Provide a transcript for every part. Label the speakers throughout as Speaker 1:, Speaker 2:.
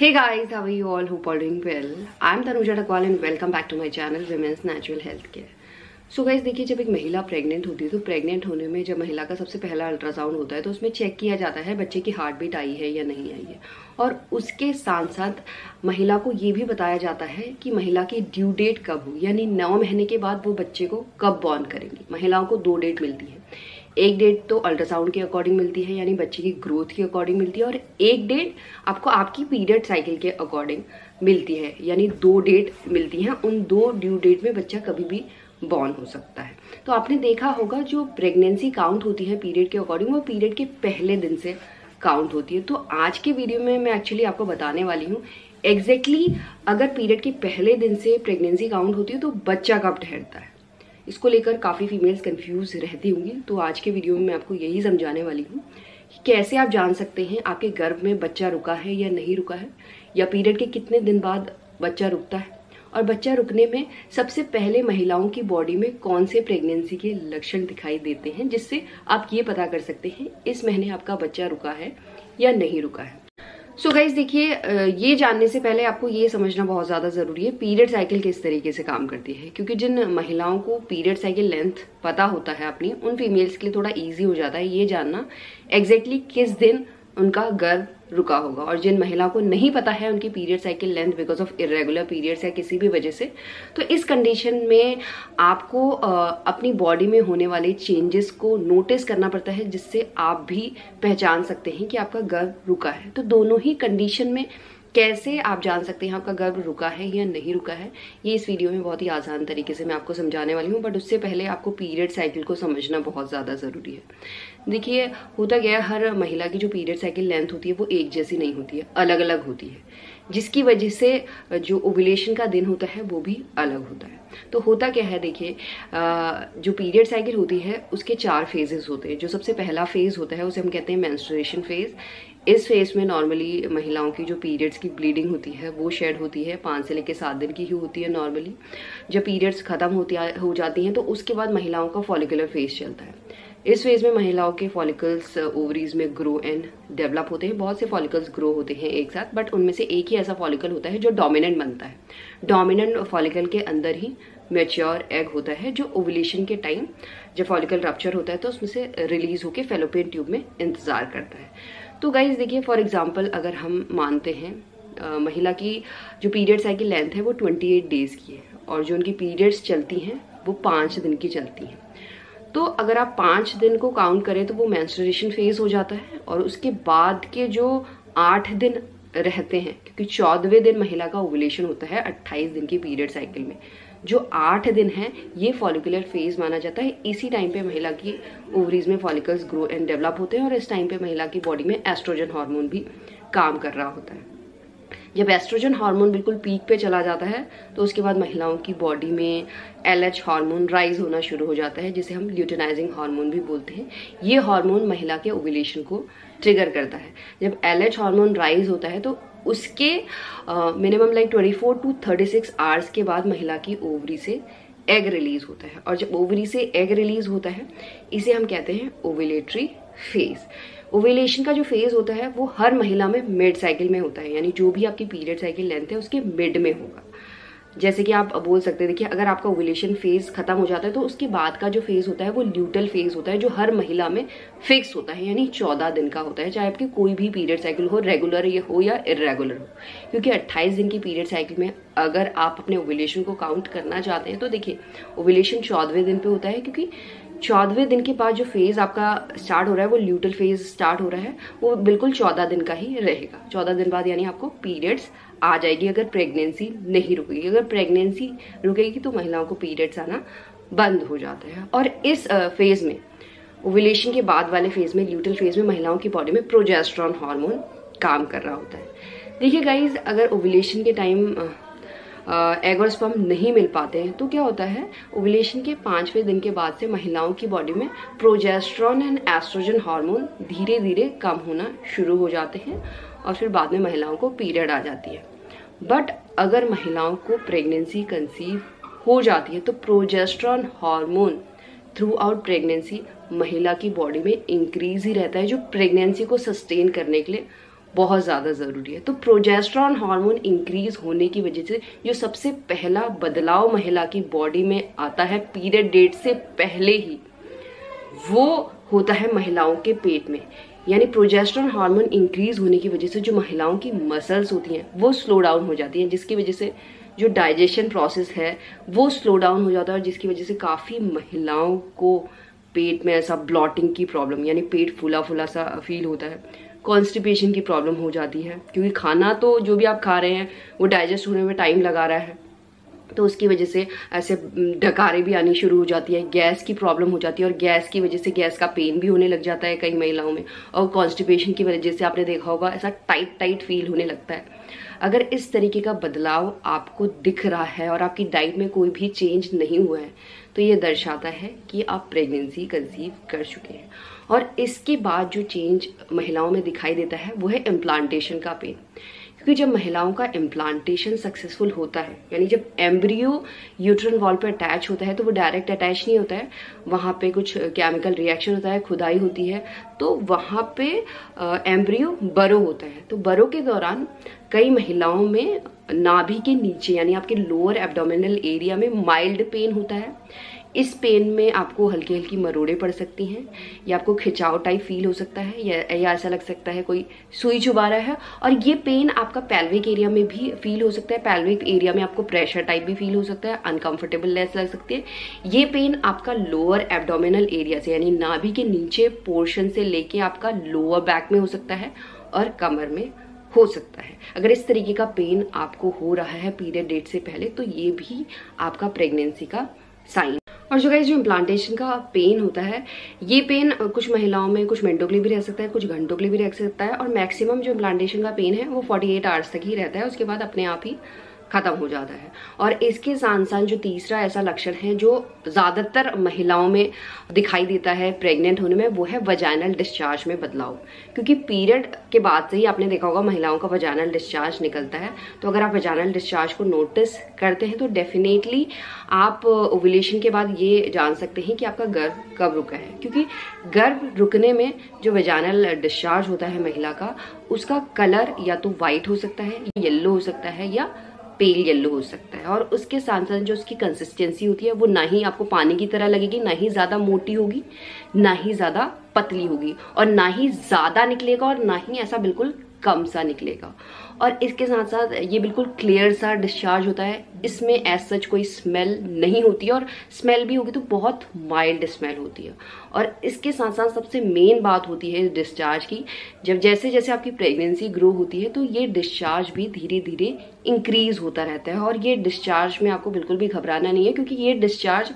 Speaker 1: Hey guys, how are you all? Hope all doing well. I'm Tanuja Takwal and welcome back to my channel Women's Natural Health Care. So guys देखिए, जब एक महिला pregnant होती है तो pregnant होने में जब महिला का सबसे पहला अल्ट्रासाउंड होता है तो उसमें चेक किया जाता है बच्चे की हार्ट बीट आई है या नहीं आई है। और उसके साथ साथ महिला को ये भी बताया जाता है कि महिला की ड्यू डेट कब हो, यानी 9 महीने के बाद वो बच्चे को कब बॉर्न करेंगी। महिलाओं को 2 डेट मिलती है। एक डेट तो अल्ट्रासाउंड के अकॉर्डिंग मिलती है, यानी बच्चे की ग्रोथ के अकॉर्डिंग मिलती है, और एक डेट आपको आपकी पीरियड साइकिल के अकॉर्डिंग मिलती है, यानी 2 डेट मिलती हैं। उन 2 ड्यू डेट में बच्चा कभी भी बॉर्न हो सकता है। तो आपने देखा होगा जो प्रेगनेंसी काउंट होती है पीरियड के अकॉर्डिंग, वो पीरियड के पहले दिन से काउंट होती है। तो आज के वीडियो में मैं एक्चुअली आपको बताने वाली हूँ एग्जैक्टली अगर पीरियड के पहले दिन से प्रेगनेंसी काउंट होती है तो बच्चा कब ठहरता है। इसको लेकर काफ़ी फीमेल्स कंफ्यूज रहती होंगी, तो आज के वीडियो में मैं आपको यही समझाने वाली हूँ कि कैसे आप जान सकते हैं आपके गर्भ में बच्चा रुका है या नहीं रुका है, या पीरियड के कितने दिन बाद बच्चा रुकता है, और बच्चा रुकने में सबसे पहले महिलाओं की बॉडी में कौन से प्रेगनेंसी के लक्षण दिखाई देते हैं, जिससे आप ये पता कर सकते हैं इस महीने आपका बच्चा रुका है या नहीं रुका है। सो गाइज देखिए, ये जानने से पहले आपको ये समझना बहुत ज़्यादा ज़रूरी है पीरियड साइकिल किस तरीके से काम करती है, क्योंकि जिन महिलाओं को पीरियड साइकिल लेंथ पता होता है अपनी, उन फीमेल्स के लिए थोड़ा इजी हो जाता है ये जानना एग्जैक्टली किस दिन उनका गर्भ रुका होगा। और जिन महिलाओं को नहीं पता है उनकी period cycle length because of irregular periods या किसी भी वजह से, तो इस कंडीशन में आपको अपनी बॉडी में होने वाले चेंजेस को नोटिस करना पड़ता है, जिससे आप भी पहचान सकते हैं कि आपका गर्भ रुका है। तो दोनों ही कंडीशन में कैसे आप जान सकते हैं आपका गर्भ रुका है या नहीं रुका है, ये इस वीडियो में बहुत ही आसान तरीके से मैं आपको समझाने वाली हूँ। बट उससे पहले आपको पीरियड साइकिल को समझना बहुत ज़्यादा ज़रूरी है। देखिए, होता क्या है, हर महिला की जो पीरियड साइकिल लेंथ होती है वो एक जैसी नहीं होती है, अलग अलग होती है, जिसकी वजह से जो ओव्यूलेशन का दिन होता है वो भी अलग होता है। तो होता क्या है, देखिए जो पीरियड साइकिल होती है उसके 4 फेजेस होते हैं। जो सबसे पहला फेज होता है उसे हम कहते हैं मेंस्ट्रुएशन फेज। इस फेज में नॉर्मली महिलाओं की जो पीरियड्स की ब्लीडिंग होती है वो शेड होती है, 5 से लेकर 7 दिन की ही होती है नॉर्मली। जब पीरियड्स खत्म हो जाती हैं तो उसके बाद महिलाओं का फॉलिकुलर फेज चलता है। इस फेज में महिलाओं के फॉलिकल्स ओवरीज में ग्रो एंड डेवलप होते हैं। बहुत से फॉलिकल्स ग्रो होते हैं एक साथ, बट उनमें से एक ही ऐसा फॉलिकल होता है जो डोमिनेंट बनता है। डोमिनेंट फॉलिकल के अंदर ही मैच्योर एग होता है, जो ओव्यूलेशन के टाइम जब फॉलिकल रप्चर होता है तो उसमें से रिलीज होकर फैलोपियन ट्यूब में इंतजार करता है। तो गाइज देखिए, फॉर एग्जाम्पल अगर हम मानते हैं महिला की जो पीरियड साइकिल लेंथ है वो 28 डेज की है, और जो उनकी पीरियड्स चलती हैं वो 5 दिन की चलती हैं। तो अगर आप 5 दिन को काउंट करें तो वो मेंस्ट्रुएशन फेज हो जाता है, और उसके बाद के जो 8 दिन रहते हैं, क्योंकि 14वें दिन महिला का ओव्यूलेशन होता है 28 दिन की पीरियड साइकिल में, जो 8 दिन है ये फॉलिकुलर फेज माना जाता है। इसी टाइम पे महिला की ओवरीज में फॉलिकल्स ग्रो एंड डेवलप होते हैं, और इस टाइम पे महिला की बॉडी में एस्ट्रोजन हार्मोन भी काम कर रहा होता है। जब एस्ट्रोजन हार्मोन बिल्कुल पीक पे चला जाता है तो उसके बाद महिलाओं की बॉडी में LH हार्मोन राइज होना शुरू हो जाता है, जिसे हम ल्यूटिनाइजिंग हार्मोन भी बोलते हैं। ये हार्मोन महिला के ओव्यूलेशन को ट्रिगर करता है। जब LH हार्मोन राइज होता है तो उसके मिनिमम लाइक 24 to 36 आवर्स के बाद महिला की ओवरी से एग रिलीज होता है, और जब ओवरी से एग रिलीज होता है इसे हम कहते हैं ओव्यूलेटरी फेज। ओव्यूलेशन का जो फेज होता है वो हर महिला में मिड साइकिल में होता है, यानी जो भी आपकी पीरियड साइकिल लेंथ है उसके मिड में होगा। जैसे कि आप बोल सकते हैं, देखिए अगर आपका ओव्यूलेशन फेज खत्म हो जाता है तो उसके बाद का जो फेज होता है वो ल्यूटल फेज होता है, जो हर महिला में फिक्स होता है, यानी 14 दिन का होता है, चाहे आपकी कोई भी पीरियड साइकिल हो, रेगुलर ये हो या इरेगुलर हो। क्योंकि 28 दिन की पीरियड साइकिल में अगर आप अपने ओव्यूलेशन को काउंट करना चाहते हैं तो देखिए ओव्यूलेशन 14वें दिन पे होता है, क्योंकि 14वें दिन के बाद जो फेज आपका स्टार्ट हो रहा है वो ल्यूटल फेज स्टार्ट हो रहा है, वो बिल्कुल 14 दिन का ही रहेगा। 14 दिन बाद यानी आपको पीरियड्स आ जाएगी अगर प्रेगनेंसी नहीं रुकेगी। अगर प्रेगनेंसी रुकेगी तो महिलाओं को पीरियड्स आना बंद हो जाता है। और इस फेज में, ओव्यूलेशन के बाद वाले फेज में, ल्यूटल फेज में, महिलाओं की बॉडी में प्रोजेस्टेरॉन हार्मोन काम कर रहा होता है। देखिए गाइज, अगर ओव्यूलेशन के टाइम एग और स्पर्म नहीं मिल पाते हैं तो क्या होता है, ओव्यूलेशन के 5वें दिन के बाद से महिलाओं की बॉडी में प्रोजेस्टेरॉन एंड एस्ट्रोजन हार्मोन धीरे धीरे कम होना शुरू हो जाते हैं, और फिर बाद में महिलाओं को पीरियड आ जाती है। बट अगर महिलाओं को प्रेगनेंसी कंसीव हो जाती है तो progesterone hormone through out pregnancy महिला की बॉडी में इंक्रीज ही रहता है, जो प्रेगनेंसी को सस्टेन करने के लिए बहुत ज़्यादा ज़रूरी है। तो प्रोजेस्टेरॉन हार्मोन इंक्रीज होने की वजह से जो सबसे पहला बदलाव महिला की बॉडी में आता है पीरियड डेट से पहले ही, वो होता है महिलाओं के पेट में। यानी प्रोजेस्टेरॉन हार्मोन इंक्रीज होने की वजह से जो महिलाओं की मसल्स होती हैं वो स्लो डाउन हो जाती हैं, जिसकी वजह से जो डाइजेशन प्रोसेस है वो स्लो डाउन हो जाता है, और जिसकी वजह से काफ़ी महिलाओं को पेट में ऐसा ब्लॉटिंग की प्रॉब्लम, यानी पेट फूला फूला सा फील होता है, कॉन्स्टिपेशन की प्रॉब्लम हो जाती है, क्योंकि खाना तो जो भी आप खा रहे हैं वो डाइजेस्ट होने में टाइम लगा रहा है, तो उसकी वजह से ऐसे डकारें भी आनी शुरू हो जाती है, गैस की प्रॉब्लम हो जाती है, और गैस की वजह से गैस का पेन भी होने लग जाता है कई महिलाओं में, और कॉन्स्टिपेशन की वजह से आपने देखा होगा ऐसा टाइट टाइट फील होने लगता है। अगर इस तरीके का बदलाव आपको दिख रहा है और आपकी डाइट में कोई भी चेंज नहीं हुआ है, तो ये दर्शाता है कि आप प्रेगनेंसी कंसीव कर चुके हैं। और इसके बाद जो चेंज महिलाओं में दिखाई देता है वो है इम्प्लांटेशन का पेन, क्योंकि जब महिलाओं का इम्प्लांटेशन सक्सेसफुल होता है, यानी जब एम्ब्रियो यूट्रन वॉल पर अटैच होता है, तो वो डायरेक्ट अटैच नहीं होता है, वहाँ पे कुछ केमिकल रिएक्शन होता है, खुदाई होती है, तो वहाँ पे एम्ब्रियो बरो होता है। तो बरो के दौरान कई महिलाओं में नाभि के नीचे यानी आपके लोअर एब्डोमिनल एरिया में माइल्ड पेन होता है। इस पेन में आपको हल्की हल्की मरोड़े पड़ सकती हैं, या आपको खिंचाव टाइप फील हो सकता है, या ऐसा लग सकता है कोई सुई चुभा रहा है। और ये पेन आपका पेल्विक एरिया में भी फील हो सकता है, पेल्विक एरिया में आपको प्रेशर टाइप भी फील हो सकता है, अनकंफर्टेबलनेस लग सकती है। ये पेन आपका लोअर एब्डोमिनल एरिया से यानी नाभि के नीचे पोर्शन से लेके आपका लोअर बैक में हो सकता है और कमर में हो सकता है। अगर इस तरीके का पेन आपको हो रहा है पीरियड डेट से पहले, तो ये भी आपका प्रेगनेंसी का साइन। और जो गाइस जो इम्प्लांटेशन का पेन होता है, ये पेन कुछ महिलाओं में कुछ मिनटों के लिए भी रह सकता है, कुछ घंटों के लिए भी रह सकता है, और मैक्सिमम जो इम्प्लांटेशन का पेन है वो 48 आवर्स तक ही रहता है, उसके बाद अपने आप ही खत्म हो जाता है। और इसके साथ साथ जो तीसरा ऐसा लक्षण है जो ज्यादातर महिलाओं में दिखाई देता है प्रेग्नेंट होने में, वो है वजाइनल डिस्चार्ज में बदलाव। क्योंकि पीरियड के बाद से ही आपने देखा होगा महिलाओं का वजाइनल डिस्चार्ज निकलता है, तो अगर आप वजाइनल डिस्चार्ज को नोटिस करते हैं तो डेफिनेटली आप ओव्यूलेशन के बाद ये जान सकते हैं कि आपका गर्भ कब रुका है। क्योंकि गर्भ रुकने में जो वजाइनल डिस्चार्ज होता है महिला का, उसका कलर या तो व्हाइट हो सकता है, येलो हो सकता है, या पेल येलो हो सकता है। और उसके साथ साथ जो उसकी कंसिस्टेंसी होती है वो ना ही आपको पानी की तरह लगेगी, ना ही ज्यादा मोटी होगी, ना ही ज्यादा पतली होगी, और ना ही ज्यादा निकलेगा और ना ही ऐसा बिल्कुल कम सा निकलेगा। और इसके साथ साथ ये बिल्कुल क्लियर सा डिस्चार्ज होता है, इसमें एज सच कोई स्मेल नहीं होती है, और स्मेल भी होगी तो बहुत माइल्ड स्मेल होती है। और इसके साथ साथ सबसे मेन बात होती है इस डिस्चार्ज की, जब जैसे जैसे आपकी प्रेगनेंसी ग्रो होती है तो ये डिस्चार्ज भी धीरे धीरे इंक्रीज होता रहता है। और ये डिस्चार्ज में आपको बिल्कुल भी घबराना नहीं है, क्योंकि ये डिस्चार्ज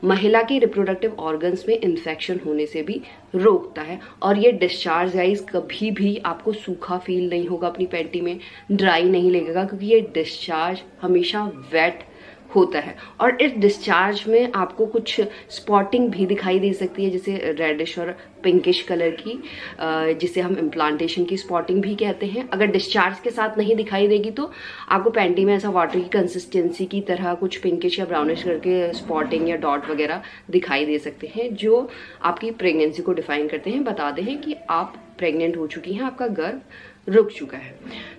Speaker 1: महिला के रिप्रोडक्टिव ऑर्गन्स में इन्फेक्शन होने से भी रोकता है। और ये डिस्चार्ज गाइस कभी भी आपको सूखा फील नहीं होगा, अपनी पैंटी में ड्राई नहीं लगेगा, क्योंकि ये डिस्चार्ज हमेशा वेट होता है। और इस डिस्चार्ज में आपको कुछ स्पॉटिंग भी दिखाई दे सकती है, जैसे रेडिश और पिंकिश कलर की, जिसे हम इम्प्लांटेशन की स्पॉटिंग भी कहते हैं। अगर डिस्चार्ज के साथ नहीं दिखाई देगी तो आपको पैंटी में ऐसा वाटर की कंसिस्टेंसी की तरह कुछ पिंकिश या ब्राउनिश करके स्पॉटिंग या डॉट वगैरह दिखाई दे सकते हैं, जो आपकी प्रेगनेंसी को डिफाइन करते हैं, बताते हैं कि आप प्रेग्नेंट हो चुकी हैं, आपका गर्भ रुक चुका है।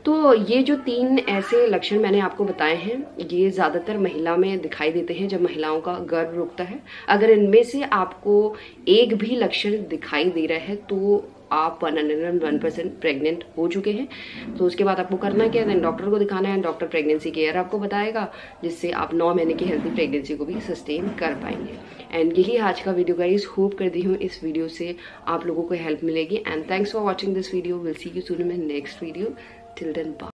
Speaker 1: तो ये जो 3 ऐसे लक्षण मैंने आपको बताए हैं, ये ज्यादातर महिला में दिखाई देते हैं जब महिलाओं का गर्भ रुकता है। अगर इनमें से आपको एक भी लक्षण दिखाई दे रहा है तो आप 101% प्रेग्नेंट हो चुके हैं। तो उसके बाद आपको करना क्या है, डॉक्टर को दिखाना है, डॉक्टर प्रेगनेंसी केयर आपको बताएगा, जिससे आप 9 महीने की हेल्थी प्रेगनेंसी को भी सस्टेन कर पाएंगे। एंड यही आज का वीडियो गाइस, होप करती हूँ इस वीडियो से आप लोगों को हेल्प मिलेगी। And thanks for watching this video, will see you soon in next video. Till then bye.